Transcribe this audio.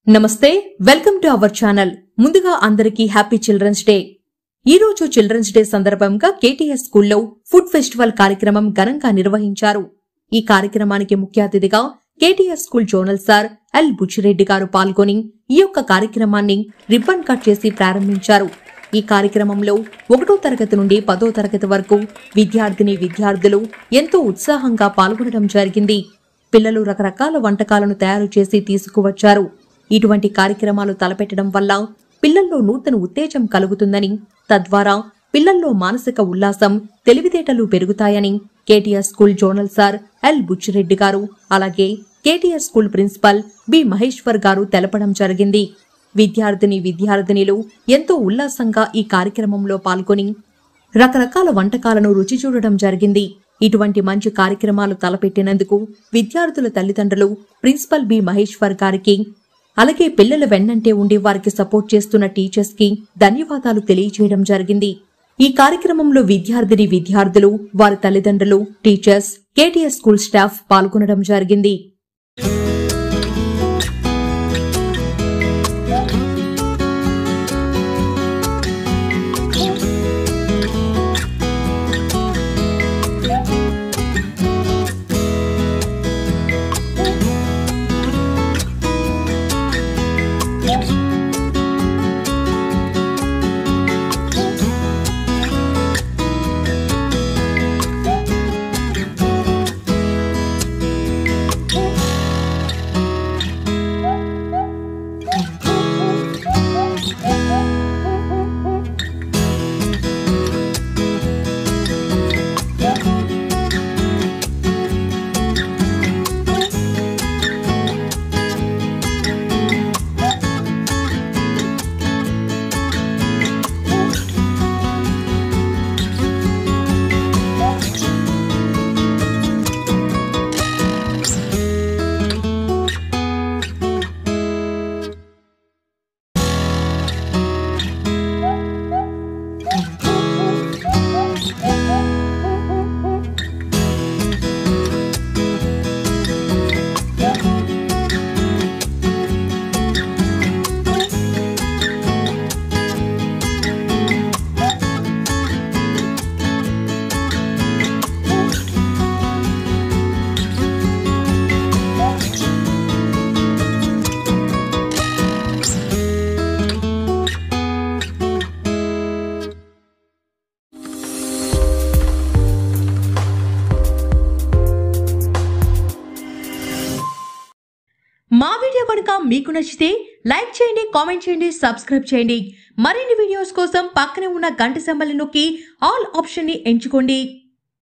నమస్తే welcome to our channel. ముందుగా అందరికీ హ్యాపీ చిల్డ్రన్స్ డే. ఈ రోజు చిల్డ్రన్స్ డే సందర్భంగా కేటీఎస్ స్కూల్లో ఫుడ్ ఫెస్టివల్ కార్యక్రమం ఘనంగా నిర్వహించారు. ఈ కార్యక్రమానికి ముఖ్య అతిథిగా KTS school zonal sir L Buchireddy గారు పాల్గొని ఈ యొక్క కార్యక్రమాన్ని రిబ్బన్ కట్ చేసి ప్రారంభించారు. ఈ కార్యక్రమంలో 1వ తరగతి నుండి 10వ తరగతి వరకు విద్యార్థులు ఎంతో ఉత్సాహంగా పాల్గొనడం జరిగింది. పిల్లలు రకరకాల వంటకాలను తయారు చేసి తీసుకువచ్చారు. ఇటువంటి కార్యక్రమాలు తలపెట్టడం వల్ల పిల్లల్లో నూతన ఉత్తేజం కలుగుతుందని, తద్వారా పిల్లల్లో మానసిక ఉల్లాసం, తెలివితేటలు పెరుగుతాయని KTS school zonal sir L Buchireddy గారు, అలాగే KTS school principal B Maheshwar గారు తెలపడం జరిగింది. విద్యార్థులు ఎంతో ఉల్లాసంగా ఈ కార్యక్రమంలో పాల్గొని రకరకాల వంటకాలను రుచి చూడడం జరిగింది. ఇటువంటి మంచి కార్యక్రమాలు తలపెట్టినందుకు విద్యార్థుల తల్లిదండ్రులు ప్రిన్సిపల్ బి మహేశ్వర్ గారికి, అలాగే పిల్లల వెన్నంటే ఉండి వారికి సపోర్ట్ చేస్తున్న టీచర్స్ కి ధన్యవాదాలు తెలియజేయడం జరిగింది. ఈ కార్యక్రమంలో విద్యార్థులు, వారి తల్లిదండ్రులు, టీచర్స్, కేటీఎస్ స్కూల్ స్టాఫ్ పాల్గొనడం జరిగింది. మా వీడియో కనుక మీకు నచ్చితే లైక్ చేయండి, కామెంట్ చేయండి, సబ్స్క్రైబ్ చేయండి. మరిన్ని వీడియోస్ కోసం పక్కనే ఉన్న గంట సింబల్ ని నొక్కి ఆల్ ఆప్షన్ ని ఎంచుకోండి.